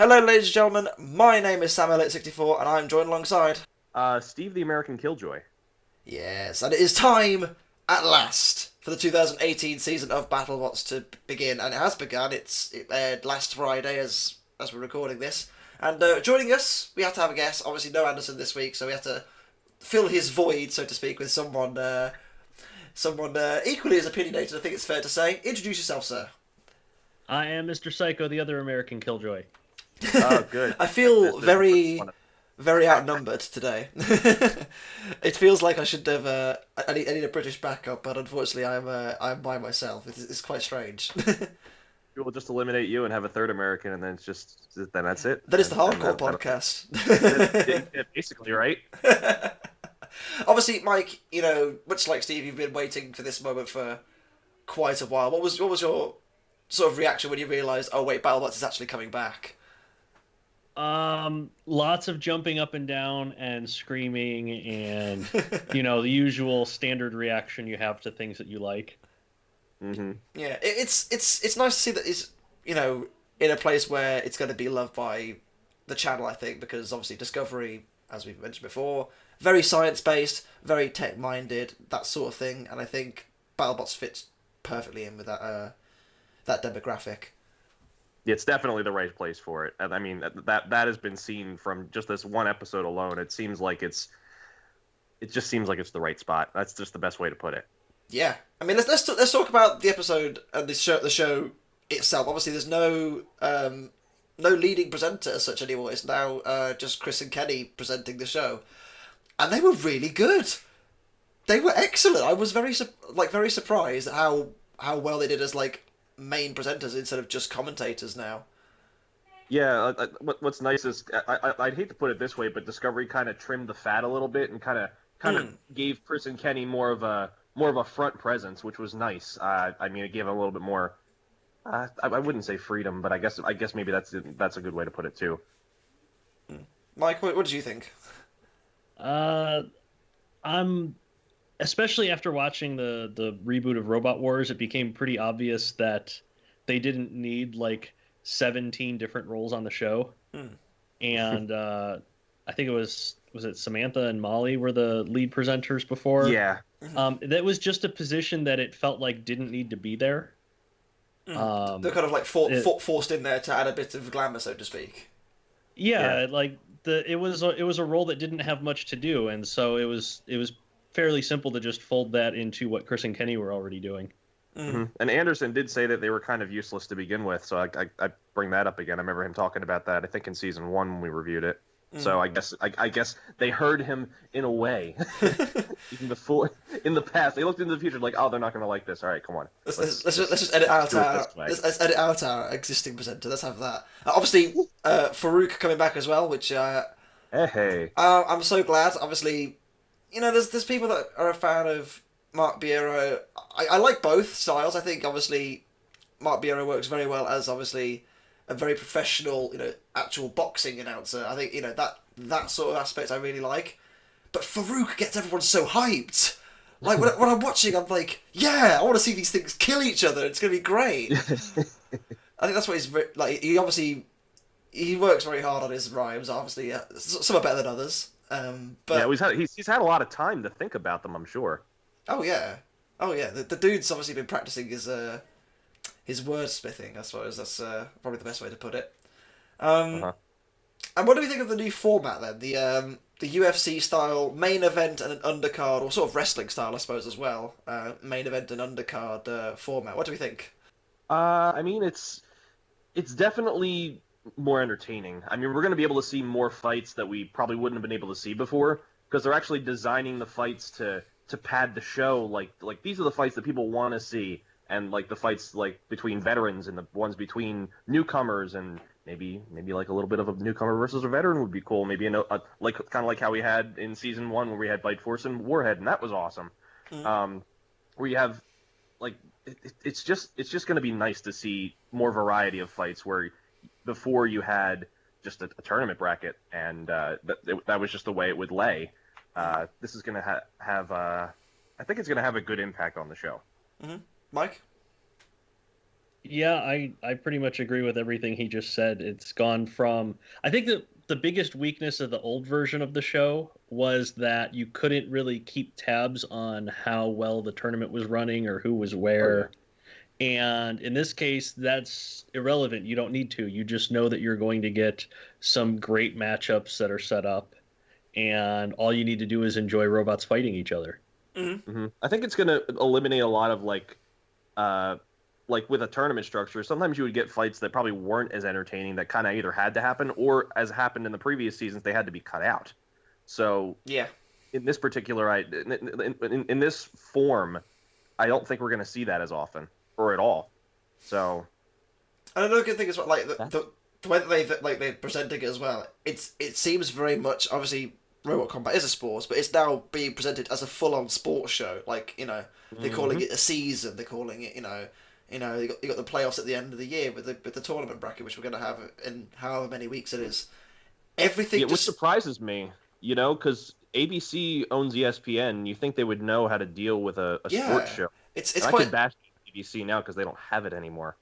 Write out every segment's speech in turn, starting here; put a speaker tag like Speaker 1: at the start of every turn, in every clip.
Speaker 1: Hello, ladies and gentlemen. My name is Sam64, and I'm joined alongside.
Speaker 2: Steve the American Killjoy.
Speaker 1: Yes, and it is time at last for the 2018 season of BattleBots to begin, and it has begun. It aired last Friday as we're recording this, and joining us, we had to have a guest. Obviously, no Anderson this week, so we had to fill his void, so to speak, with someone equally as opinionated. I think it's fair to say. Introduce yourself, sir.
Speaker 3: I am Mystrsyko, the other American Killjoy.
Speaker 2: Oh, good.
Speaker 1: I feel
Speaker 2: This is the first
Speaker 1: very
Speaker 2: one.
Speaker 1: very outnumbered today. It feels like I should have. I need a British backup, but unfortunately, I'm by myself. It's quite strange.
Speaker 2: We will just eliminate you and have a third American, and then that's it.
Speaker 1: That is the
Speaker 2: And
Speaker 1: hardcore
Speaker 2: that'll-
Speaker 1: podcast.
Speaker 2: basically, right?
Speaker 1: Obviously, Mike, much like Steve, you've been waiting for this moment for quite a while. What was your sort of reaction when you realised, oh wait, BattleBots is actually coming back?
Speaker 3: Lots of jumping up and down and screaming and, the usual standard reaction you have to things that you like.
Speaker 2: Mm-hmm.
Speaker 1: Yeah, it's nice to see that it's in a place where it's going to be loved by the channel. I think because obviously Discovery, as we've mentioned before, very science based, very tech minded, that sort of thing, and I think BattleBots fits perfectly in with that demographic.
Speaker 2: It's definitely the right place for it. And I mean, that has been seen from just this one episode alone. It just seems like it's the right spot. That's just the best way to put it.
Speaker 1: Yeah, I mean let's talk about the episode and the show itself. Obviously, there's no leading presenter as such anymore. It's now just Chris and Kenny presenting the show, and they were really good. They were excellent. I was very surprised at how well they did as main presenters instead of just commentators now.
Speaker 2: Yeah, what's nice is I'd hate to put it this way, but Discovery kind of trimmed the fat a little bit and kind of gave Chris and Kenny more of a front presence, which was nice. I mean, it gave them a little bit more. I wouldn't say freedom, but I guess maybe that's a good way to put it too.
Speaker 1: Mike, what did you think?
Speaker 3: Uh, I'm especially after watching the reboot of Robot Wars, it became pretty obvious that they didn't need like 17 different roles on the show.
Speaker 1: Hmm.
Speaker 3: And I think was it Samantha and Molly were the lead presenters before.
Speaker 2: Yeah,
Speaker 3: That was just a position that it felt like didn't need to be there.
Speaker 1: They're
Speaker 3: Um,
Speaker 1: kind of
Speaker 3: it,
Speaker 1: forced in there to add a bit of glamour, so to speak.
Speaker 2: yeah.
Speaker 3: yeah, like it was a role that didn't have much to do, and so it was fairly simple to just fold that into what Chris and Kenny were already doing.
Speaker 1: Mm.
Speaker 2: And Anderson did say that they were kind of useless to begin with, so I bring that up again. I remember him talking about that. I think in season one when we reviewed it. So I guess they heard him in a way. Even before in the past, they looked into the future like, oh, they're not going to like this. All right, come on.
Speaker 1: Let's just edit out
Speaker 2: do it
Speaker 1: our
Speaker 2: this way.
Speaker 1: let's edit out our existing presenter. Let's have that. Obviously, Farouk coming back as well, which
Speaker 2: Hey.
Speaker 1: I'm so glad. Obviously, there's people that are a fan of Mark Biero. I like both styles. I think obviously Mark Biero works very well as obviously a very professional, actual boxing announcer. I think that sort of aspect I really like. But Farouk gets everyone so hyped. Like when I'm watching, I'm like, yeah, I want to see these things kill each other. It's gonna be great. I think that's what like. He works very hard on his rhymes. Obviously, some are better than others. But
Speaker 2: Yeah, he's had a lot of time to think about them, I'm sure.
Speaker 1: oh yeah, oh yeah. The dude's obviously been practicing his wordsmithing. I suppose that's probably the best way to put it. Um,
Speaker 2: Uh-huh.
Speaker 1: and what do we think of the new format then? The UFC style main event and an undercard, or sort of wrestling style, I suppose as well. Main event and undercard format. What do we think?
Speaker 2: I mean, it's definitely more entertaining. I mean, we're going to be able to see more fights that we probably wouldn't have been able to see before because they're actually designing the fights to pad the show. Like these are the fights that people want to see, and like the fights like between veterans and the ones between newcomers and maybe like a little bit of a newcomer versus a veteran would be cool. Maybe like kind of like how we had in season one where we had Bite Force and Warhead, and that was awesome. Um, where you have like it's just going to be nice to see more variety of fights where before you had just a tournament bracket and that was just the way it would lay. This is going to have I think it's going to have a good impact on the show.
Speaker 1: Mm-hmm. Mike?
Speaker 3: Yeah, I pretty much agree with everything he just said. It's gone from I think that the biggest weakness of the old version of the show was that you couldn't really keep tabs on how well the tournament was running or who was
Speaker 2: Oh yeah.
Speaker 3: where. And in this case, that's irrelevant. You don't need to. You just know that you're going to get some great matchups that are set up, and all you need to do is enjoy robots fighting each other.
Speaker 1: Hmm.
Speaker 2: I think it's going to eliminate a lot of uh, like with a tournament structure. Sometimes you would get fights that probably weren't as entertaining that kind of either had to happen or, as happened in the previous seasons, they had to be cut out. So
Speaker 1: Yeah.
Speaker 2: in this particular, in this form, I don't think we're going to see that as often or at all. So
Speaker 1: And another good thing is like
Speaker 2: That's-
Speaker 1: the way that they're presenting it as well. It seems very much obviously Robot Combat is a sport, but it's now being presented as a full on sports show. Like they're calling it a season. They're calling it you got the playoffs at the end of the year with the tournament bracket, which we're going to have in however many weeks it is. Everything
Speaker 2: which
Speaker 1: just
Speaker 2: surprises me, because ABC owns ESPN. You think they would know how to deal with a
Speaker 1: yeah.
Speaker 2: sports show?
Speaker 1: It's
Speaker 2: And I
Speaker 1: quite
Speaker 2: could bash ABC now because they don't have it anymore.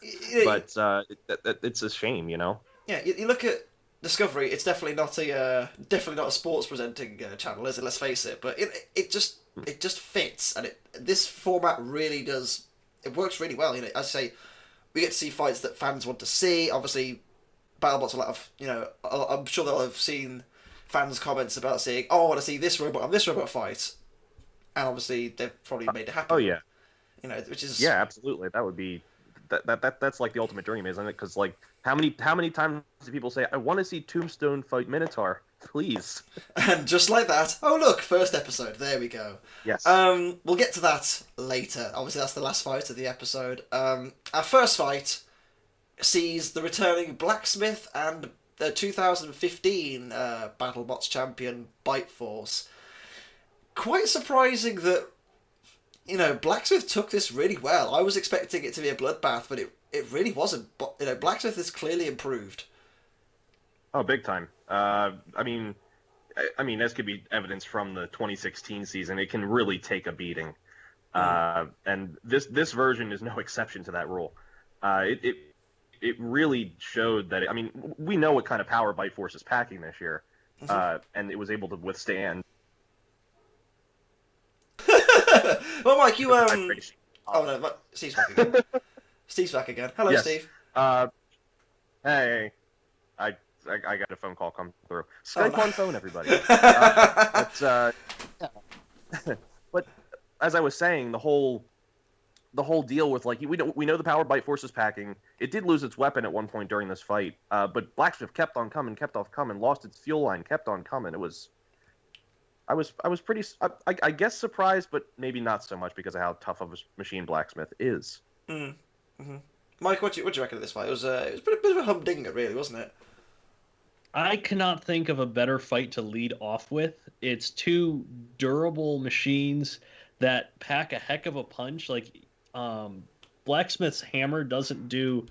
Speaker 1: you know,
Speaker 2: But it's a shame.
Speaker 1: yeah. You look at Discovery. It's definitely not a sports presenting channel, is it? Let's face it. But it just fits, and this format really does. It works really well. As I say, we get to see fights that fans want to see. Obviously, BattleBots will have I'm sure they'll have seen fans' comments about saying, "Oh, I want to see this robot and this robot fight," and obviously they've probably made it happen.
Speaker 2: Oh yeah,
Speaker 1: Which is
Speaker 2: yeah, absolutely. That would be that's like the ultimate dream, isn't it? Because like how many times do people say, "I want to see Tombstone fight Minotaur"? Please.
Speaker 1: And just like that, oh look, first episode. There we go.
Speaker 2: Yes.
Speaker 1: We'll get to that later. Obviously, that's the last fight of the episode. Our first fight sees the returning Blacksmith and the 2015 BattleBots champion Bite Force. Quite surprising that Blacksmith took this really well. I was expecting it to be a bloodbath, but it really wasn't. But Blacksmith has clearly improved.
Speaker 2: Oh, big time. This could be evidence from the 2016 season. It can really take a beating, and this version is no exception to that rule. It really showed that. We know what kind of power Bite Force is packing this year, and it was able to withstand.
Speaker 1: Well, Mike, you Oh no, Steve's back again. Steve's back again. Hello,
Speaker 2: Yes.
Speaker 1: Steve.
Speaker 2: Hey, I got a phone call come through. Skype
Speaker 1: no.
Speaker 2: on phone, everybody. But as I was saying, the whole deal with we know the power Bite Force is packing. It did lose its weapon at one point during this fight, but Blacksmith kept on coming, lost its fuel line, kept on coming. I was pretty, I guess, surprised, but maybe not so much because of how tough of a machine Blacksmith is.
Speaker 1: Mm-hmm. Mike, what do you reckon of this fight? It was a bit of a humdinger, really, wasn't it?
Speaker 3: I cannot think of a better fight to lead off with. It's two durable machines that pack a heck of a punch. Blacksmith's hammer doesn't do,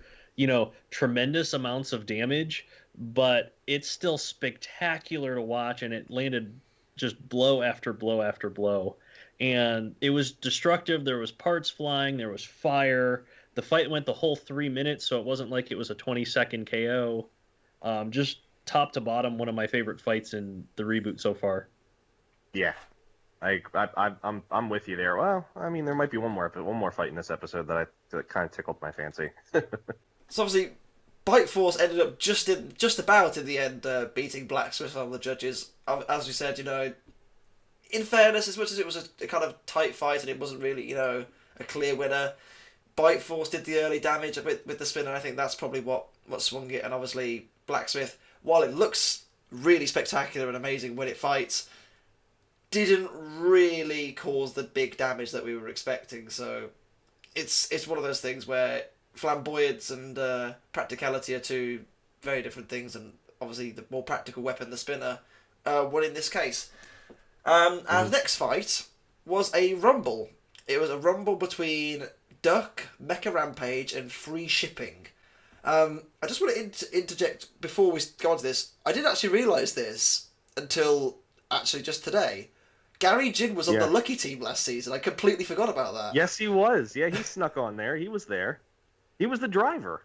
Speaker 3: tremendous amounts of damage, but it's still spectacular to watch, and it landed just blow after blow after blow. And it was destructive. There was parts flying. There was fire. The fight went the whole 3 minutes, so it wasn't like it was a 20-second KO. Just top to bottom, one of my favorite fights in the reboot so far.
Speaker 2: Yeah, I'm with you there. Well, there might be one more fight in this episode that kind of tickled my fancy.
Speaker 1: So obviously, Bite Force ended up just about in the end beating Blacksmith on the judges. As we said, in fairness, as much as it was a kind of tight fight and it wasn't really a clear winner, Bite Force did the early damage with the spin, and I think that's probably what swung it. And obviously, Blacksmith, while it looks really spectacular and amazing when it fights, didn't really cause the big damage that we were expecting. So it's one of those things where flamboyance and practicality are two very different things, and obviously the more practical weapon, the spinner, won in this case. Our next fight was a rumble. It was a rumble between Duck, Mecha Rampage, and Freeshipping. I just want to interject before we go on to this. I didn't actually realise this until actually just today. Gary Jin was on the Lucky Team last season. I completely forgot about that.
Speaker 2: Yes, he was. Yeah, he snuck on there. He was there. He was the driver.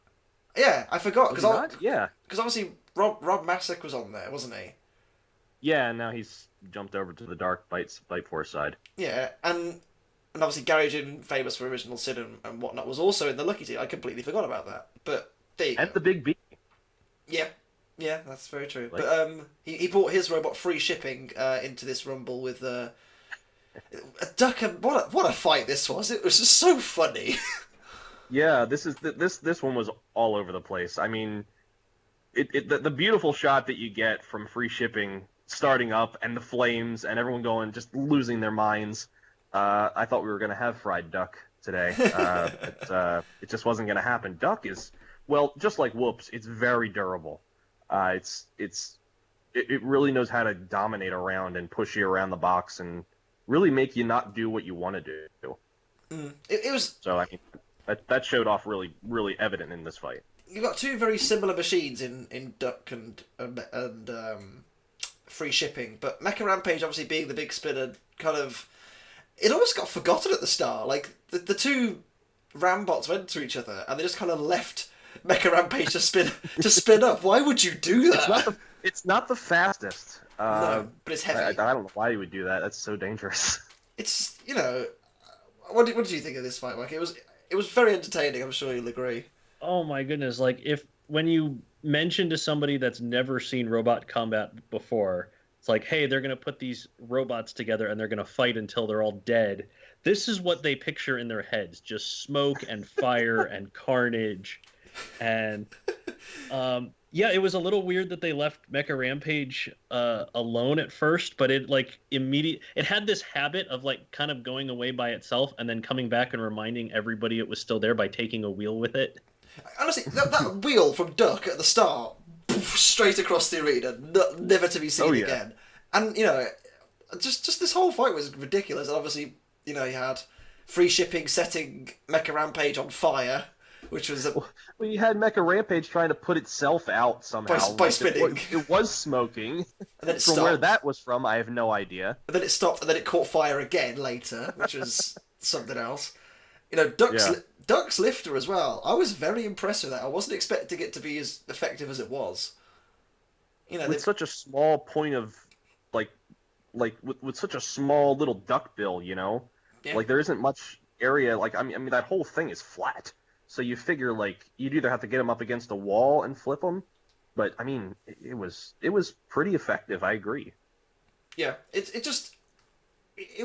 Speaker 1: Yeah, I forgot
Speaker 2: Was he not? Yeah.
Speaker 1: because obviously Rob Masek was on there, wasn't he?
Speaker 2: Yeah, and now he's jumped over to the Dark Bite Force side.
Speaker 1: Yeah, and obviously Gary Jin, famous for Original Sin and whatnot, was also in the Lucky Team. I completely forgot about that. But there you
Speaker 2: And
Speaker 1: go.
Speaker 2: the Big B.
Speaker 1: Yeah, yeah, that's very true.
Speaker 2: Like-
Speaker 1: But he brought his robot Freeshipping into this rumble with a duck. And what a fight this was! It was just so funny.
Speaker 2: Yeah, this one was all over the place. I mean, the beautiful shot that you get from Freeshipping starting up and the flames and everyone going just losing their minds. I thought we were gonna have fried duck today. It just wasn't gonna happen. Duck is, well, just like Whoops, it's very durable. It really knows how to dominate around and push you around the box and really make you not do what you want to do.
Speaker 1: It was.
Speaker 2: So I mean, that showed off really evident in this fight.
Speaker 1: You've got two very similar machines in Duck and Freeshipping, but Mecha Rampage obviously being the big spinner, kind of, it almost got forgotten at the start. Like the two Rambots went to each other and they just kind of left Mecha Rampage to spin up. Why would you do that?
Speaker 2: It's not the fastest.
Speaker 1: No, but it's heavy.
Speaker 2: I don't know why you would do that. That's so dangerous.
Speaker 1: It's, you know, what did you think of this fight, Mike? It was very entertaining. I'm sure you'll agree.
Speaker 3: Oh my goodness! Like when you mention to somebody that's never seen robot combat before, it's like, hey, they're gonna put these robots together and they're gonna fight until they're all dead. This is what they picture in their heads: just smoke and fire and carnage, and yeah, it was a little weird that they left Mecha Rampage alone at first, but it like it had this habit of like kind of going away by itself and then coming back and reminding everybody it was still there by taking a wheel with it.
Speaker 1: Honestly, that wheel from Duck at the start, poof, straight across the arena, never to be seen again. And, you know, just this whole fight was ridiculous. And obviously, you know, you had Freeshipping setting Mecha Rampage on fire, which was...
Speaker 2: Well, you had Mecha Rampage trying to put itself out somehow.
Speaker 1: By spinning.
Speaker 2: It was smoking.
Speaker 1: And then it
Speaker 2: from
Speaker 1: stopped.
Speaker 2: where that was from, I have no idea.
Speaker 1: And then it stopped, and then it caught fire again later, which was something else. You know, Duck's lifter as well. I was very impressed with that. I wasn't expecting it to be as effective as it was. You know,
Speaker 2: with such a small point of, like with such a small little duck bill, you know, like there isn't much area. Like I mean, that whole thing is flat. So you figure like you'd either have to get them up against a wall and flip them, but I mean, it was pretty effective. I agree.
Speaker 1: Yeah, it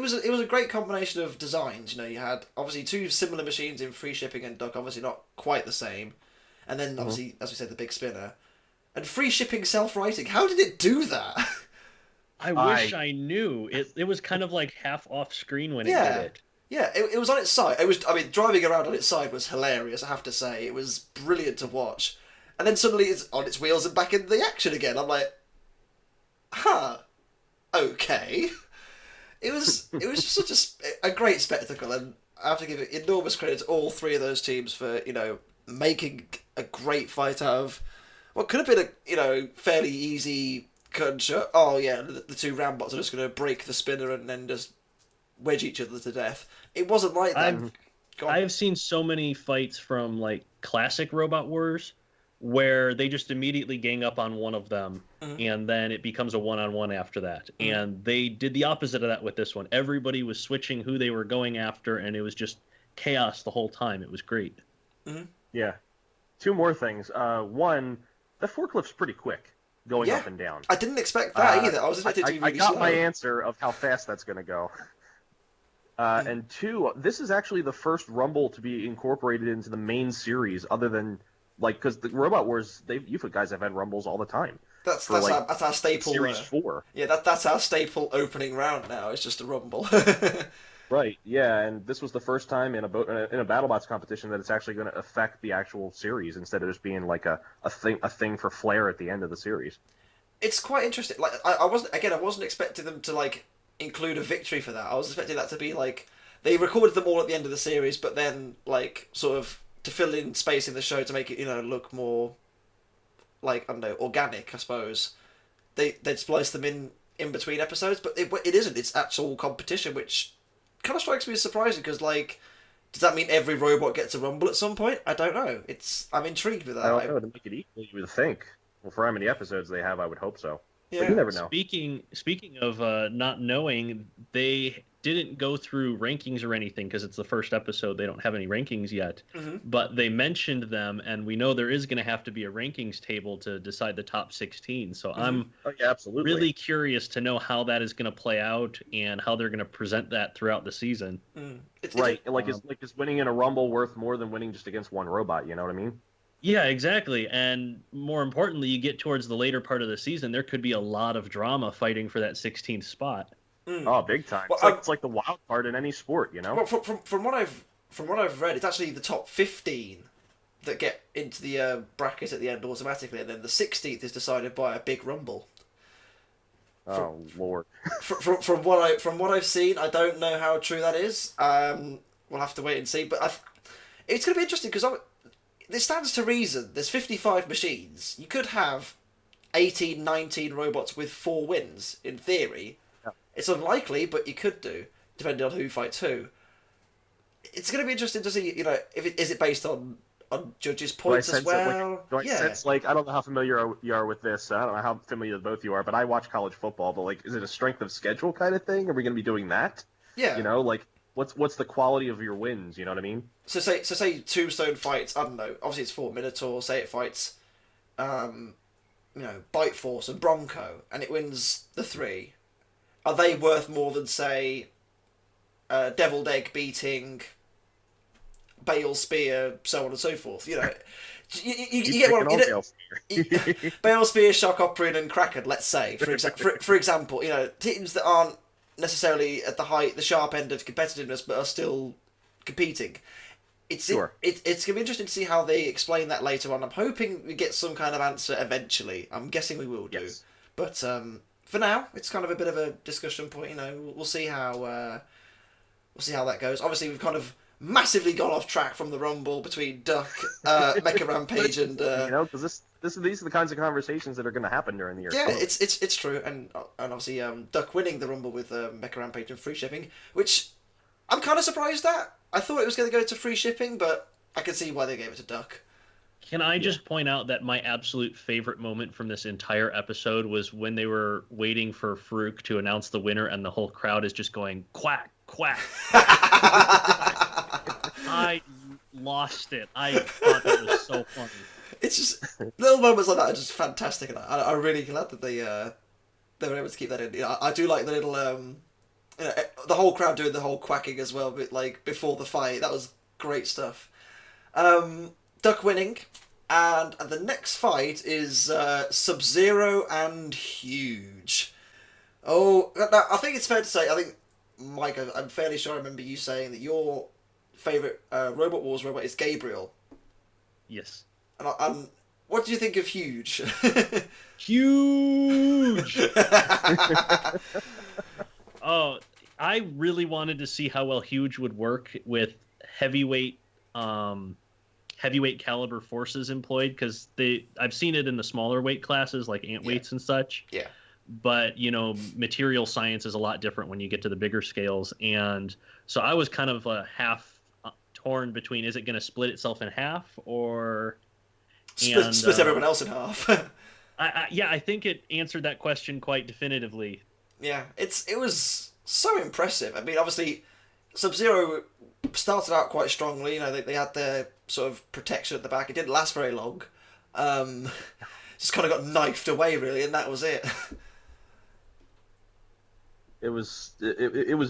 Speaker 1: was a great combination of designs. You know, you had obviously two similar machines in Freeshipping and Duck, obviously not quite the same, and then obviously, as we said, the big spinner, and Freeshipping self-writing. How did it do that?
Speaker 3: I wish I knew. It was kind of like half off screen when it did it.
Speaker 1: Yeah, it was on its side. Driving around on its side was hilarious, I have to say. It was brilliant to watch. And then suddenly it's on its wheels and back in the action again. I'm like, huh, okay. It was just such a great spectacle, and I have to give enormous credit to all three of those teams for, you know, making a great fight out of what could have been a, you know, fairly easy gunshot. Oh yeah, the two Rambots are just going to break the spinner and then just wedge each other to death. It wasn't like that.
Speaker 3: I've seen so many fights from like classic Robot Wars where they just immediately gang up on one of them, and then it becomes a one-on-one after that. And they did the opposite of that with this one. Everybody was switching who they were going after, and it was just chaos the whole time. It was great.
Speaker 2: Yeah. Two more things. One, the forklift's pretty quick going up and down.
Speaker 1: I didn't expect that either. I was expecting it to be really slow.
Speaker 2: I got my answer of how fast that's going to go. And two, this is actually the first Rumble to be incorporated into the main series, other than like because the Robot Wars, you guys have had Rumbles all the time.
Speaker 1: That's our staple.
Speaker 2: Series 4.
Speaker 1: Yeah, that's our staple opening round now. It's just a Rumble.
Speaker 2: Right. Yeah, and this was the first time in a BattleBots competition that it's actually going to affect the actual series instead of just being like a thing for flair at the end of the series.
Speaker 1: It's quite interesting. Like I wasn't expecting them to like include a victory for that. I was expecting that to be like they recorded them all at the end of the series, but then like sort of to fill in space in the show to make it, you know, look more like, I don't know, organic, I suppose. They'd splice them in between episodes, but it isn't. It's actual competition, which kind of strikes me as surprising because, like, Does that mean every robot gets a rumble at some point? I don't know. I'm intrigued with that.
Speaker 2: I don't know. To make it equal, you would think. Well, for how many episodes they have, I would hope so.
Speaker 1: Yeah.
Speaker 2: But you never know.
Speaker 3: Speaking of not knowing, they didn't go through rankings or anything because it's the first episode. They don't have any rankings yet, but they mentioned them, and we know there is going to have to be a rankings table to decide the top 16. So I'm
Speaker 2: absolutely
Speaker 3: really curious to know how that is going to play out and how they're going to present that throughout the season.
Speaker 2: Right, is winning in a rumble worth more than winning just against one robot? You know what I mean?
Speaker 3: Yeah, exactly. And more importantly, you get towards the later part of the season, there could be a lot of drama fighting for that 16th spot.
Speaker 2: Oh, big time! Well, it's like the wild card in any sport, you know.
Speaker 1: Well, from what I've read, it's actually the top 15 that get into the bracket at the end automatically, and then the 16th is decided by a big rumble.
Speaker 2: Lord!
Speaker 1: From what I've seen, I don't know how true that is. We'll have to wait and see. But it's going to be interesting because this stands to reason. There's 55 machines. You could have 18, 19 robots with 4 wins in theory. It's unlikely, but you could do, depending on who fights who. It's going to be interesting to see, is it based on judges' points as well?
Speaker 2: I don't know how familiar you are with this. I don't know how familiar both you are, but I watch college football. But is it a strength of schedule kind of thing? Are we going to be doing that?
Speaker 1: Yeah.
Speaker 2: What's the quality of your wins? You know what I mean?
Speaker 1: So say Tombstone fights. I don't know. Obviously, it's 4 Minotaur. Say it fights, Bite Force and Bronco, and it wins the 3. Are they worth more than, say, Deviled Egg beating Bale Spear, so on and so forth? You get one. Bale Spear, Shock Operin, and Kraken. Let's say, for example, teams that aren't necessarily at the sharp end of competitiveness, but are still competing. It's going to be interesting to see how they explain that later on. I'm hoping we get some kind of answer eventually. I'm guessing we will do, but. For now, it's kind of a bit of a discussion point. We'll see how that goes. Obviously, we've kind of massively gone off track from the rumble between Duck, Mecha Rampage, and
Speaker 2: because these are the kinds of conversations that are going to happen during the year.
Speaker 1: Yeah, it's true, and obviously Duck winning the rumble with Mecha Rampage and Freeshipping, which I'm kind of surprised at. I thought it was going to go to Freeshipping, but I can see why they gave it to Duck.
Speaker 3: Can I just point out that my absolute favorite moment from this entire episode was when they were waiting for Farouk to announce the winner and the whole crowd is just going, quack, quack. I lost it. I thought that was so funny.
Speaker 1: It's just, little moments like that are just fantastic, and I'm really glad that they were able to keep that in. I do like the little, the whole crowd doing the whole quacking as well, but before the fight. That was great stuff. Duck winning, and the next fight is SubZero and Huge. Oh, now, I think it's fair to say, Mike, I'm fairly sure I remember you saying that your favourite Robot Wars robot is Gabriel.
Speaker 3: Yes.
Speaker 1: And what do you think of Huge?
Speaker 3: Huge! Oh, I really wanted to see how well Huge would work with heavyweight caliber forces employed, because I've seen it in the smaller weight classes like ant weights and such.
Speaker 1: Yeah.
Speaker 3: But material science is a lot different when you get to the bigger scales, and so I was kind of half torn between, is it going to split itself in half or
Speaker 1: split everyone else in half?
Speaker 3: I think it answered that question quite definitively.
Speaker 1: Yeah, it was so impressive. I mean, obviously, SubZero started out quite strongly. They had their sort of protection at the back. It didn't last very long. Just kind of got knifed away, really, and that was it.
Speaker 2: It was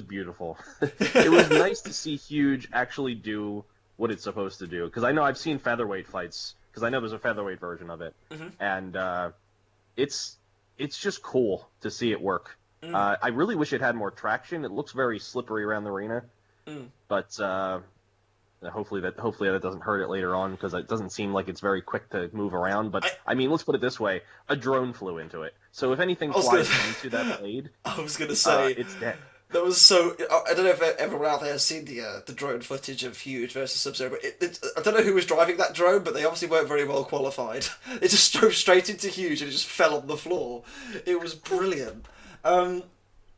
Speaker 2: beautiful. It was nice to see Huge actually do what it's supposed to do. Because I know I've seen featherweight fights. Because I know there's a featherweight version of it, and it's just cool to see it work. I really wish it had more traction. It looks very slippery around the arena, but hopefully that doesn't hurt it later on, because it doesn't seem like it's very quick to move around. But I mean, let's put it this way: a drone flew into it. So if anything flies into that blade,
Speaker 1: I was gonna say
Speaker 2: it's dead.
Speaker 1: That was so. I don't know if everyone out there has seen the drone footage of Huge versus SubZero, but I don't know who was driving that drone, but they obviously weren't very well qualified. It just drove straight into Huge and it just fell on the floor. It was brilliant.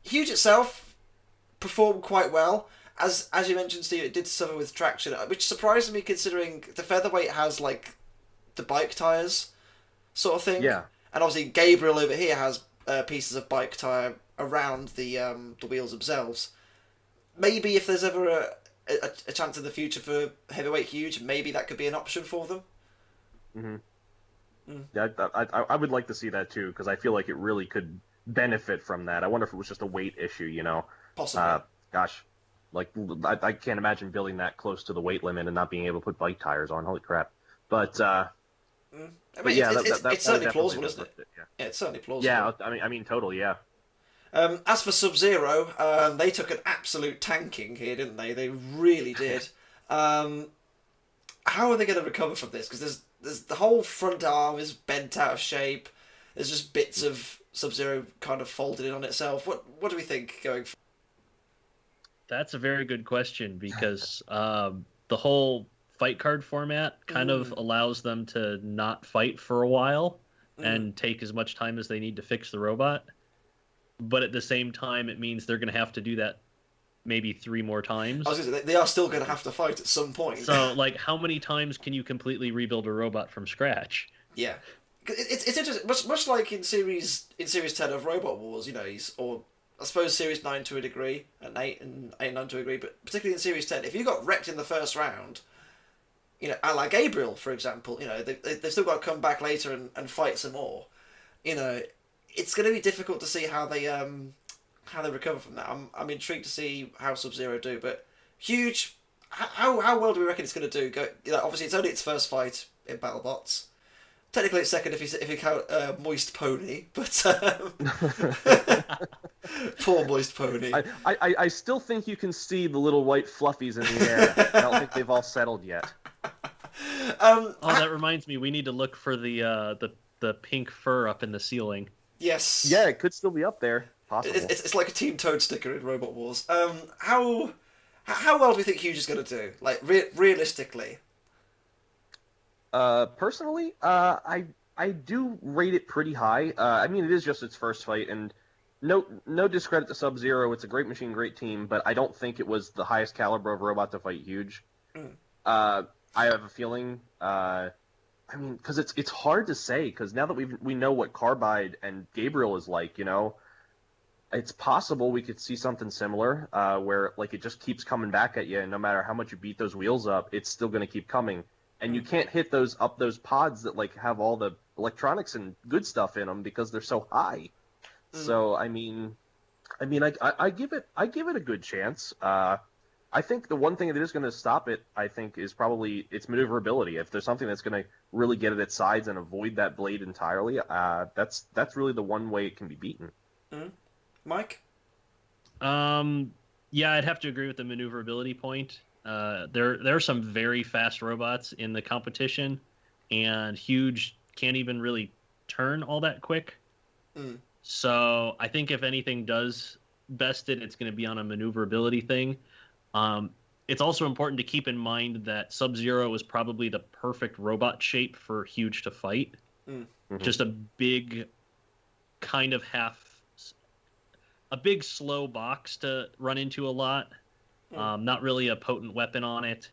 Speaker 1: Huge itself performed quite well, as you mentioned, Steve, it did suffer with traction, which surprised me considering the featherweight has like the bike tires sort of thing.
Speaker 2: Yeah.
Speaker 1: And obviously Gabriel over here has pieces of bike tire around the wheels themselves. Maybe if there's ever a chance in the future for heavyweight huge, maybe that could be an option for them.
Speaker 2: Mm-hmm. Yeah, I would like to see that too, because I feel like it really could benefit from that. I wonder if it was just a weight issue, you know?
Speaker 1: Possibly.
Speaker 2: Gosh, like I can't imagine building that close to the weight limit and not being able to put bike tires on. Holy crap! But
Speaker 1: I mean,
Speaker 2: yeah,
Speaker 1: it's certainly plausible, isn't it?
Speaker 2: Yeah.
Speaker 1: Yeah, it's certainly plausible.
Speaker 2: Yeah, I mean, totally, yeah.
Speaker 1: As for SubZero, they took an absolute tanking here, didn't they? They really did. How are they going to recover from this? Because there's the whole front arm is bent out of shape. There's just bits of SubZero kind of folded in on itself. What do we think going forward?
Speaker 3: That's a very good question because the whole fight card format kind of allows them to not fight for a while and take as much time as they need to fix the robot. But at the same time, it means they're going to have to do that maybe 3 more times.
Speaker 1: I was going to say, they are still going to have to fight at some point.
Speaker 3: So, like, how many times can you completely rebuild a robot from scratch?
Speaker 1: Yeah. It's interesting, much like in series 10 of Robot Wars, you know, or I suppose Series 9 to a degree, and 8 and 9 to a degree, but particularly in Series 10, if you got wrecked in the first round, you know, a la Gabriel, for example, you know, they've still got to come back later and fight some more. You know, it's going to be difficult to see how they recover from that. I'm intrigued to see how SubZero do, but huge. How well do we reckon it's going to do? You know, obviously, it's only its first fight in BattleBots. Technically, it's second if you count Moist Pony, but poor Moist Pony.
Speaker 2: I still think you can see the little white fluffies in the air. I don't think they've all settled yet.
Speaker 3: That reminds me. We need to look for the pink fur up in the ceiling.
Speaker 1: Yes.
Speaker 2: Yeah, it could still be up there. Possible.
Speaker 1: It's like a Team Toad sticker in Robot Wars. How well do you think Huge is going to do? Like realistically.
Speaker 2: Personally, I do rate it pretty high. I mean, it is just its first fight, and no discredit to SubZero. It's a great machine, great team, but I don't think it was the highest caliber of robot to fight Huge. I have a feeling. I mean, because it's hard to say, because now that we know what Carbide and Gabriel is like, you know, it's possible we could see something similar, where like it just keeps coming back at you, and no matter how much you beat those wheels up, it's still going to keep coming. And you can't hit those pods that like have all the electronics and good stuff in them because they're so high. So I mean, I give it a good chance. I think the one thing that is going to stop it, I think, is probably its maneuverability. If there's something that's going to really get at its sides and avoid that blade entirely, that's really the one way it can be beaten.
Speaker 1: Mike?
Speaker 3: Yeah, I'd have to agree with the maneuverability point. There are some very fast robots in the competition, and Huge can't even really turn all that quick. So I think if anything does best it's going to be on a maneuverability thing. It's also important to keep in mind that SubZero is probably the perfect robot shape for Huge to fight. Just a big, kind of a big slow box to run into a lot. Not really a potent weapon on it.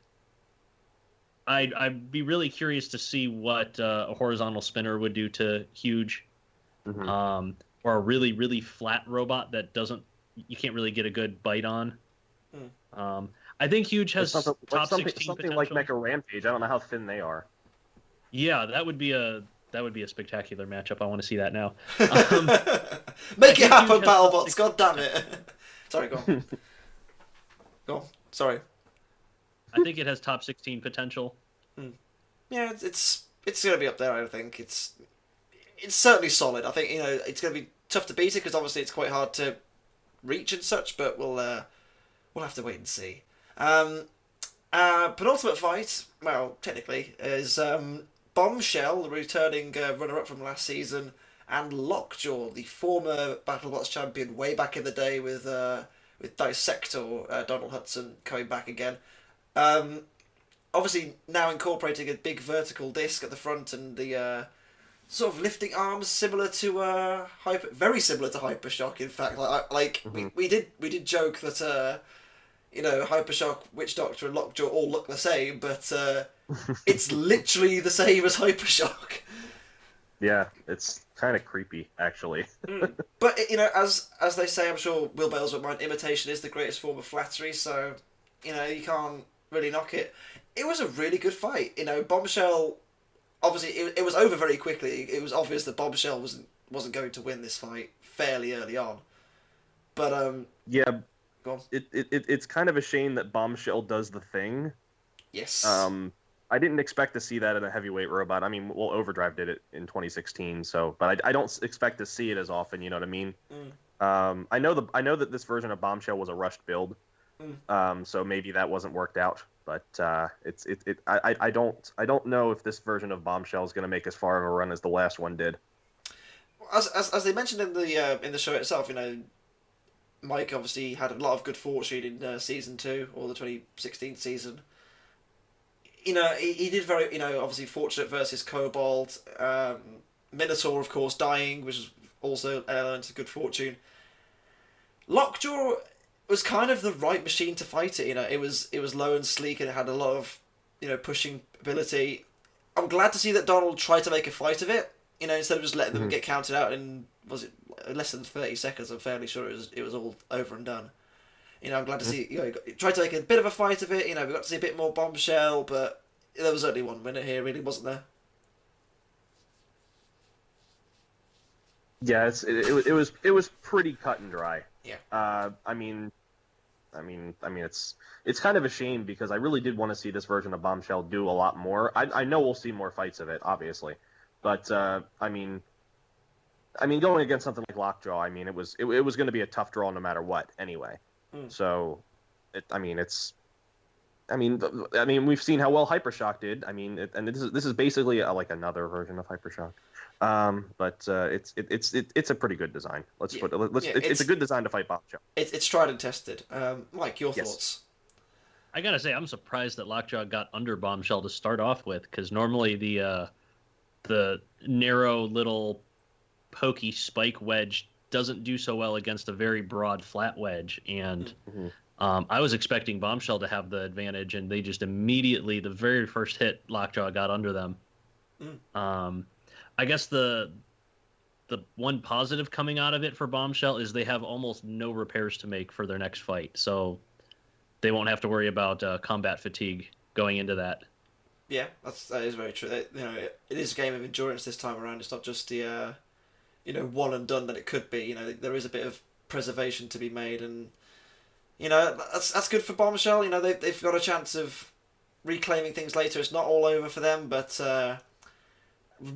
Speaker 3: I'd be really curious to see what a horizontal spinner would do to Huge, or a really, really flat robot that you can't really get a good bite on. I think Huge has top 16
Speaker 2: something
Speaker 3: potential.
Speaker 2: like Mecha Rampage. I don't know how thin they are.
Speaker 3: Yeah, that would be a spectacular matchup. I want to see that now.
Speaker 1: Make it happen, BattleBots! God damn it! Sorry, go on. Go on. Sorry.
Speaker 3: I think it has top 16 potential.
Speaker 1: Yeah, it's going to be up there. I think it's certainly solid. I think it's going to be tough to beat it because obviously it's quite hard to reach and such. But we'll have to wait and see. Penultimate fight, well, technically, is Bombshell, the returning runner-up from last season, and Lockjaw, the former BattleBots champion way back in the day with Dissector, Donald Hudson coming back again. Obviously now incorporating a big vertical disc at the front and the sort of lifting arms similar to very similar to Hypershock. In fact, we did joke that Hypershock, Witch Doctor, and Lockjaw all look the same, but it's literally the same as Hypershock.
Speaker 2: Yeah, it's kind of creepy, actually.
Speaker 1: But as they say, I'm sure Will Bales won't mind. Imitation is the greatest form of flattery, so you can't really knock it. It was a really good fight. Bombshell. Obviously, it was over very quickly. It was obvious that Bombshell wasn't going to win this fight fairly early on. But
Speaker 2: Yeah,
Speaker 1: go on.
Speaker 2: it's kind of a shame that Bombshell does the thing.
Speaker 1: Yes.
Speaker 2: I didn't expect to see that in a heavyweight robot. I mean, well, Overdrive did it in 2016, but I don't expect to see it as often. You know what I mean? I know that this version of Bombshell was a rushed build, so maybe that wasn't worked out. But I don't know if this version of Bombshell is going to make as far of a run as the last one did.
Speaker 1: As they mentioned in the show itself, Mike obviously had a lot of good fortune in season 2 or the 2016 season. He did very, obviously fortunate versus Kobold. Minotaur, of course, dying, which is also an element of good fortune. Lockjaw was kind of the right machine to fight it. It was low and sleek and it had a lot of, pushing ability. I'm glad to see that Donald tried to make a fight of it. Instead of just letting them get counted out in, was it less than 30 seconds? I'm fairly sure it was all over and done. I'm glad to see, he tried to make a bit of a fight of it. We got to see a bit more Bombshell, but there was only 1 minute here, really, wasn't there?
Speaker 2: Yeah, it was pretty cut and dry.
Speaker 1: Yeah.
Speaker 2: I mean, it's kind of a shame because I really did want to see this version of Bombshell do a lot more. I know we'll see more fights of it, obviously, but I mean, going against something like Lockjaw, it was going to be a tough draw no matter what, anyway. So, we've seen how well Hypershock did. And this is basically like another version of Hypershock. But it's a pretty good design. It's a good design to fight Bombshell.
Speaker 1: It's tried and tested. Mike, your
Speaker 2: Yes.
Speaker 1: thoughts?
Speaker 3: I gotta say, I'm surprised that Lockjaw got under Bombshell to start off with, because normally the narrow little pokey spike wedge doesn't do so well against a very broad flat wedge, and I was expecting Bombshell to have the advantage, and they just immediately, the very first hit, Lockjaw got under them. I guess the one positive coming out of it for Bombshell is they have almost no repairs to make for their next fight, so they won't have to worry about combat fatigue going into that.
Speaker 1: Yeah, that is very true. It is a game of endurance this time around. It's not just the one and done that it could be. There is a bit of preservation to be made, and that's good for Bombshell. They've got a chance of reclaiming things later. It's not all over for them, but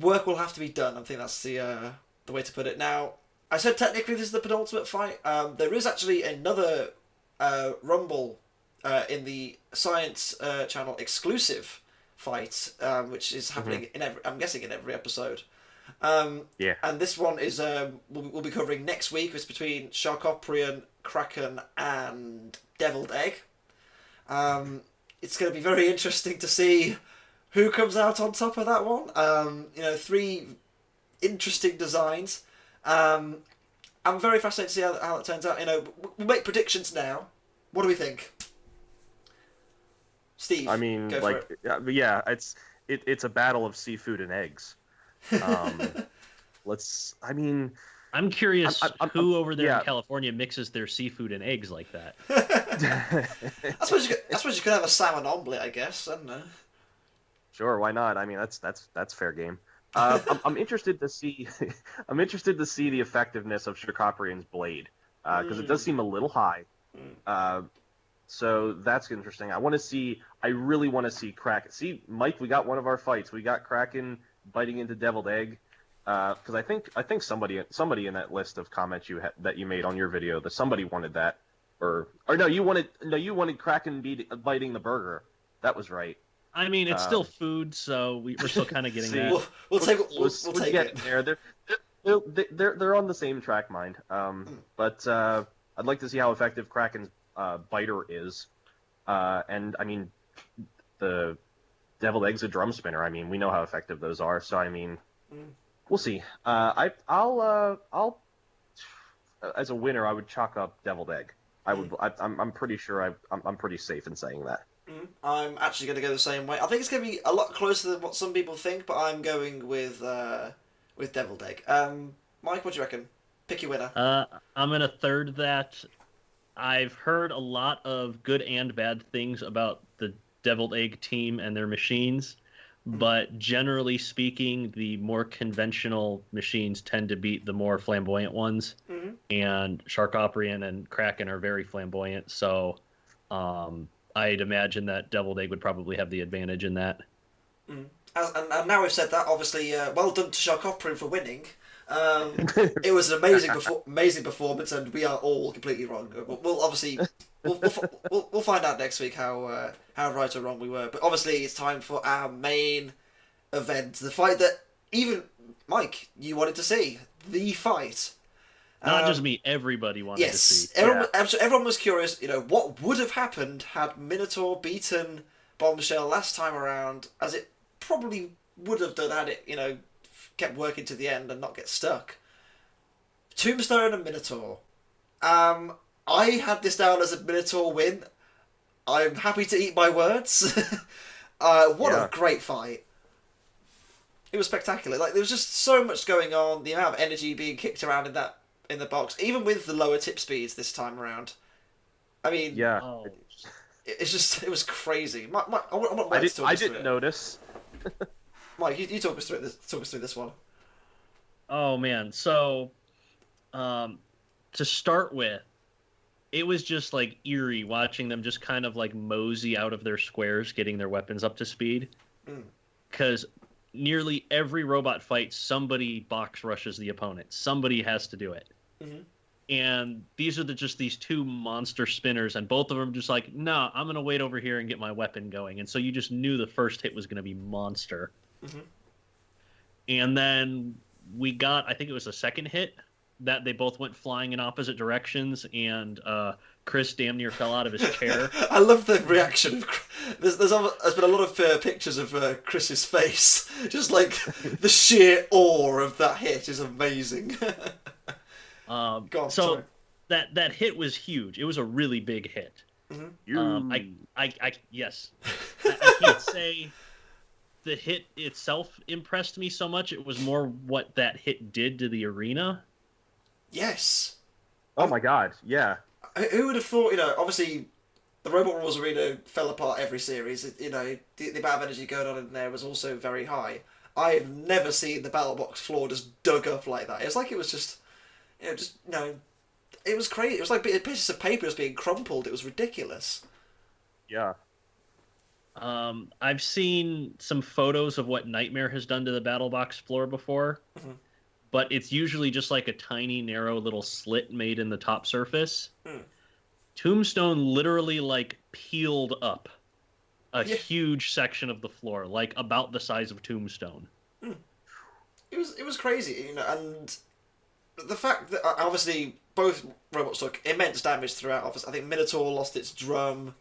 Speaker 1: work will have to be done. I think that's the way to put it. Now, I said technically this is the penultimate fight. There is actually another Rumble in the Science Channel exclusive fight, which is happening I'm guessing in every episode.
Speaker 2: Yeah.
Speaker 1: And this one is we'll be covering next week. It's between Sharkoprian, Kraken, and Deviled Egg. It's going to be very interesting to see who comes out on top of that one. 3 interesting designs. I'm very fascinated to see how it turns out. We'll make predictions now. What do we think? Steve, go for it.
Speaker 2: Yeah, it's a battle of seafood and eggs.
Speaker 3: I'm curious who over there
Speaker 2: yeah.
Speaker 3: in California mixes their seafood and eggs like that.
Speaker 1: I suppose you could have a salmon omelet, I guess, I don't know.
Speaker 2: Sure, why not? That's fair game. I'm interested to see the effectiveness of Sharkoprian's blade because it does seem a little high. So that's interesting. I really want to see Kraken. See, Mike, we got one of our fights. We got Kraken biting into Deviled Egg. Because I think somebody in that list of comments that you made on your video, that somebody wanted that, or no, you wanted Kraken biting the burger. That was right.
Speaker 3: It's still food, so we're still kind of getting that.
Speaker 1: We'll take it.
Speaker 2: There. They're on the same track, mind. But I'd like to see how effective Kraken's biter is, and the Deviled Egg's a drum spinner. We know how effective those are. So we'll see. I'll as a winner, I would chalk up Deviled Egg. I'm pretty sure I'm pretty safe in saying that.
Speaker 1: I'm actually going to go the same way. I think it's going to be a lot closer than what some people think, but I'm going with Deviled Egg. Mike, what do you reckon? Pick your winner.
Speaker 3: I'm gonna third that. I've heard a lot of good and bad things about the Deviled Egg team and their machines, but generally speaking, the more conventional machines tend to beat the more flamboyant ones. And Sharkoprian and Kraken are very flamboyant, so I'd imagine that Deviled Egg would probably have the advantage in that.
Speaker 1: And now we've said that, obviously, well done to Sharkoprian for winning. It was an amazing performance, and we are all completely wrong. We'll obviously we'll find out next week how right or wrong we were. But obviously, it's time for our main event, the fight that even Mike you wanted to see, the fight.
Speaker 3: Not just me, everybody wanted to see.
Speaker 1: Everyone was curious. What would have happened had Minotaur beaten Bombshell last time around, as it probably would have done had it kept working to the end and not get stuck. Tombstone and Minotaur. I had this down as a Minotaur win. I'm happy to eat my words. What a great fight. It was spectacular. Like, there was just so much going on. The amount of energy being kicked around in the box, even with the lower tip speeds this time around. I mean, it was crazy. I want Mike to talk us through it.
Speaker 2: I didn't notice.
Speaker 1: Mike, you talk us through this one.
Speaker 3: Oh man, so to start with, it was just like eerie watching them just kind of like mosey out of their squares, getting their weapons up to speed. Because nearly every robot fight, somebody box rushes the opponent. Somebody has to do it. And these are just these two monster spinners, and both of them just like, nah, I'm gonna wait over here and get my weapon going. And so you just knew the first hit was gonna be monster. And then we got, I think it was the second hit, that they both went flying in opposite directions, and Chris damn near fell out of his chair.
Speaker 1: I love the reaction. There's been a lot of pictures of Chris's face. Just like the sheer awe of that hit is amazing. Go on,
Speaker 3: so
Speaker 1: sorry.
Speaker 3: that hit was huge. It was a really big hit. Yes. I can't say the hit itself impressed me so much. It was more what that hit did to the arena.
Speaker 1: Yes.
Speaker 2: Oh my god, yeah.
Speaker 1: Who would have thought, obviously the Robot Wars arena fell apart every series. The amount of energy going on in there was also very high. I've never seen the Ballot Box floor just dug up like that. It's like it was just, it was crazy. It was like pieces of paper just being crumpled. It was ridiculous.
Speaker 2: Yeah.
Speaker 3: I've seen some photos of what Nightmare has done to the Battle Box floor before, but it's usually just like a tiny, narrow little slit made in the top surface. Tombstone literally like peeled up a huge section of the floor, like about the size of Tombstone.
Speaker 1: It was crazy, and the fact that obviously both robots took immense damage throughout. Obviously, I think Minotaur lost its drum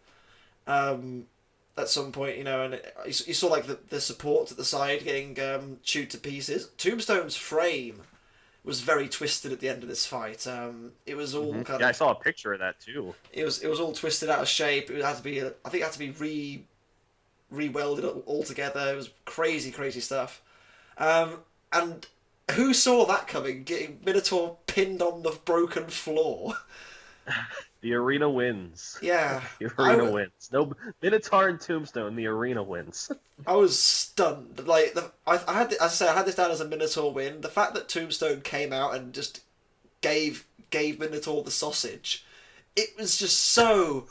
Speaker 1: at some point, and you saw like the supports at the side getting chewed to pieces. Tombstone's frame was very twisted at the end of this fight. It was all kind of.
Speaker 2: Yeah, I saw a picture of that too.
Speaker 1: It was all twisted out of shape. It had to be. I think it had to be re-welded all together. It was crazy stuff. And who saw that coming? Getting Minotaur pinned on the broken floor.
Speaker 2: The arena wins.
Speaker 1: Yeah.
Speaker 2: The arena wins. No, Minotaur and Tombstone, the arena wins.
Speaker 1: I was stunned. Like, I had this down as a Minotaur win. The fact that Tombstone came out and just gave Minotaur the sausage, it was just so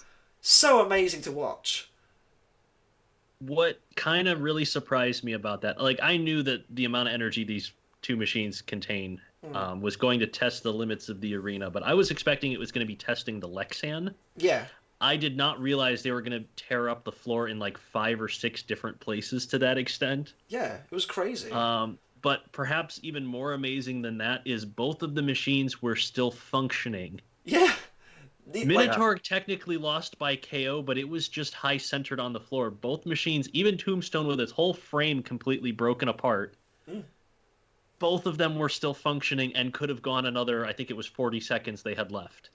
Speaker 1: amazing to watch.
Speaker 3: What kind of really surprised me about that, like, I knew that the amount of energy these two machines contain was going to test the limits of the arena, but I was expecting it was going to be testing the Lexan.
Speaker 1: Yeah.
Speaker 3: I did not realize they were going to tear up the floor in like 5 or 6 different places to that extent.
Speaker 1: Yeah, it was crazy.
Speaker 3: But perhaps even more amazing than that is both of the machines were still functioning.
Speaker 1: Yeah.
Speaker 3: Minotaur technically lost by KO, but it was just high-centered on the floor. Both machines, even Tombstone with its whole frame completely broken apart, both of them were still functioning and could have gone another, I think it was 40 seconds they had left.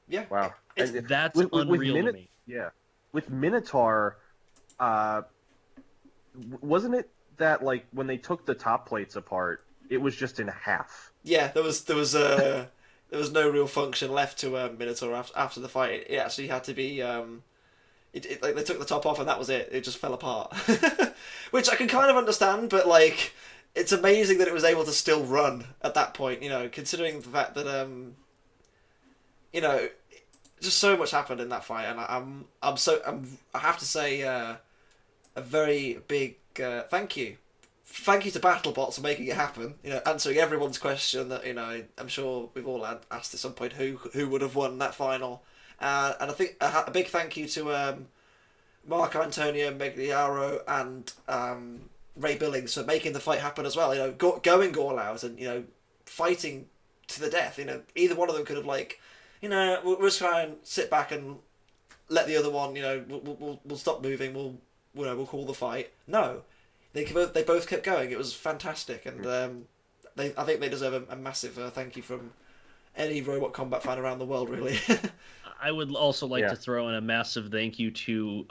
Speaker 1: Yeah.
Speaker 2: Wow. And
Speaker 3: That's
Speaker 2: with
Speaker 3: unreal to me.
Speaker 2: Yeah. With Minotaur, wasn't it that like when they took the top plates apart, it was just in half?
Speaker 1: Yeah, there was no real function left to Minotaur after the fight. It actually had to be like they took the top off and that was it. It just fell apart, which I can kind of understand, but like it's amazing that it was able to still run at that point. You know, considering the fact that you know, just so much happened in that fight, and I have to say a very big thank you. Thank you to BattleBots for making it happen. You know, answering everyone's question that, you know, I'm sure we've all asked at some point who would have won that final. And I think a big thank you to Marco Antonio Migliaro and Ray Billings for making the fight happen as well. You know, going all out and, you know, fighting to the death. You know, either one of them could have like, you know, we'll just try and sit back and let the other one, you know, we'll stop moving. We'll call the fight. No. They both kept going. It was fantastic, and I think they deserve a massive thank you from any robot combat fan around the world, really.
Speaker 3: I would also like to throw in a massive thank you to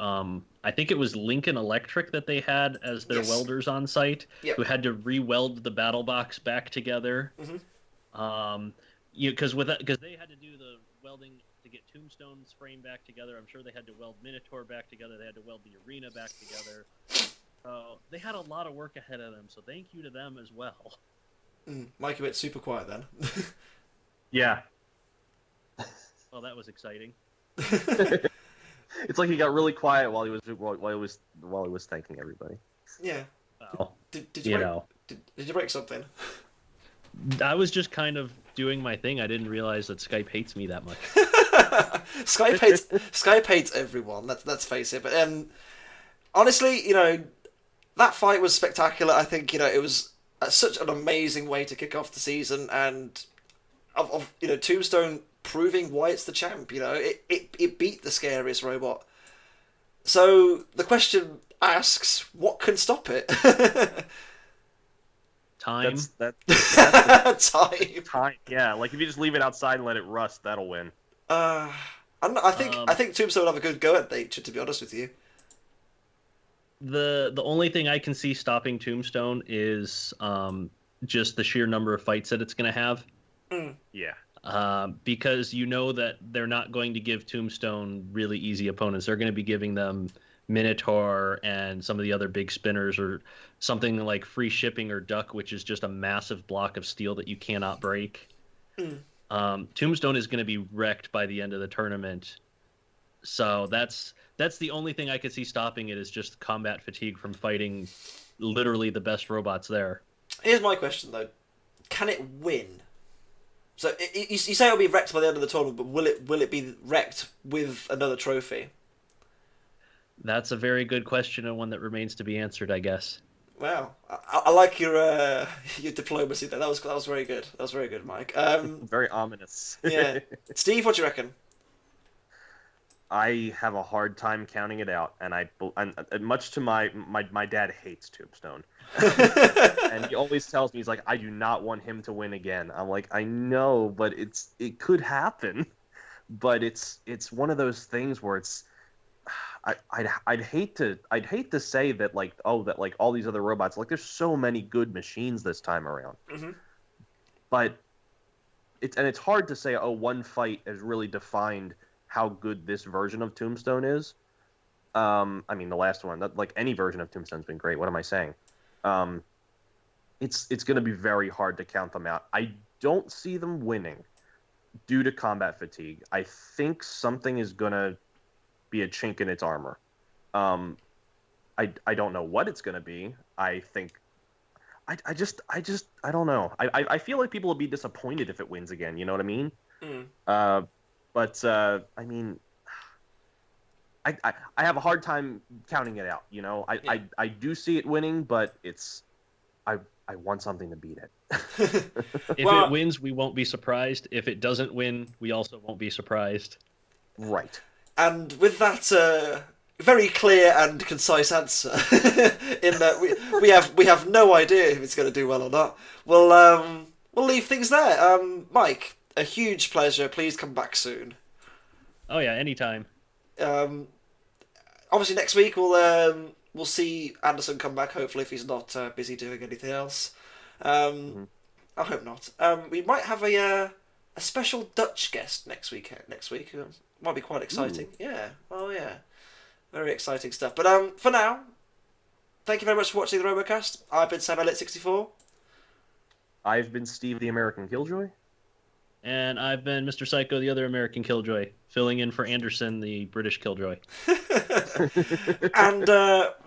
Speaker 3: I think it was Lincoln Electric that they had as their welders on site, who had to re-weld the battle box back together. Mm-hmm. Because they had to do the welding to get Tombstone's frame back together. I'm sure they had to weld Minotaur back together. They had to weld the arena back together. They had a lot of work ahead of them, so thank you to them as well.
Speaker 1: Mike, you went super quiet then.
Speaker 2: Yeah.
Speaker 3: Well, that was exciting.
Speaker 2: It's like he got really quiet while he was thanking everybody.
Speaker 1: Yeah.
Speaker 3: Well,
Speaker 1: did you break something?
Speaker 3: I was just kind of doing my thing. I didn't realize that Skype hates me that much.
Speaker 1: Skype hates everyone. Let's face it. But honestly, you know, that fight was spectacular. I think, you know, it was such an amazing way to kick off the season, and of you know, Tombstone proving why it's the champ. You know, it beat the scariest robot. So the question asks, what can stop it?
Speaker 3: Time.
Speaker 2: Time. Yeah, like if you just leave it outside and let it rust, that'll win.
Speaker 1: I think Tombstone will have a good go at nature, to be honest with you.
Speaker 3: The only thing I can see stopping Tombstone is just the sheer number of fights that it's going to have.
Speaker 2: Yeah.
Speaker 3: Because you know that they're not going to give Tombstone really easy opponents. They're going to be giving them Minotaur and some of the other big spinners, or something like Freeshipping or Duck, which is just a massive block of steel that you cannot break. Tombstone is going to be wrecked by the end of the tournament. So that's the only thing I could see stopping it, is just combat fatigue from fighting literally the best robots there.
Speaker 1: Here's my question, though. Can it win? So you say it'll be wrecked by the end of the tournament, but will it be wrecked with another trophy?
Speaker 3: That's a very good question, and one that remains to be answered, I guess.
Speaker 1: Wow, I like your diplomacy there. That was very good. That was very good, Mike.
Speaker 2: Very ominous.
Speaker 1: Yeah, Steve, what do you reckon?
Speaker 2: I have a hard time counting it out, and much to my dad hates Tombstone, and he always tells me, he's like, I do not want him to win again. I'm like, I know, but it could happen, but it's one of those things where it's. I'd hate to say that like all these other robots, like there's so many good machines this time around, but it's hard to say one fight has really defined how good this version of Tombstone is. I mean, the last one, like any version of Tombstone's been great. What am I saying? It's going to be very hard to count them out. I don't see them winning due to combat fatigue. I think something is going to be a chink in its armor. I don't know what it's going to be. I think I don't know. I feel like people will be disappointed if it wins again. You know what I mean? But I mean, I have a hard time counting it out. You know, I do see it winning, but I want something to beat it.
Speaker 3: If it wins, we won't be surprised. If it doesn't win, we also won't be surprised.
Speaker 2: Right.
Speaker 1: And with that very clear and concise answer, in that we have no idea if it's going to do well or not, we'll leave things there. Mike, a huge pleasure. Please come back soon.
Speaker 3: Oh yeah, anytime.
Speaker 1: Obviously, next week we'll see Anderson come back. Hopefully, if he's not busy doing anything else.
Speaker 2: Mhm.
Speaker 1: I hope not. We might have a special Dutch guest next week. Next week, might be quite exciting.
Speaker 2: Ooh.
Speaker 1: Yeah. Oh yeah. Very exciting stuff. But for now, thank you very much for watching the RoboCast. I've been Sam Elliott64.
Speaker 2: I've been Steve the American Killjoy.
Speaker 3: And I've been Mystrsyko, the other American Killjoy, filling in for Anderson, the British Killjoy.
Speaker 1: And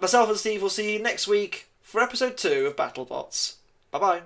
Speaker 1: myself and Steve will see you next week for episode 2 of BattleBots. Bye bye.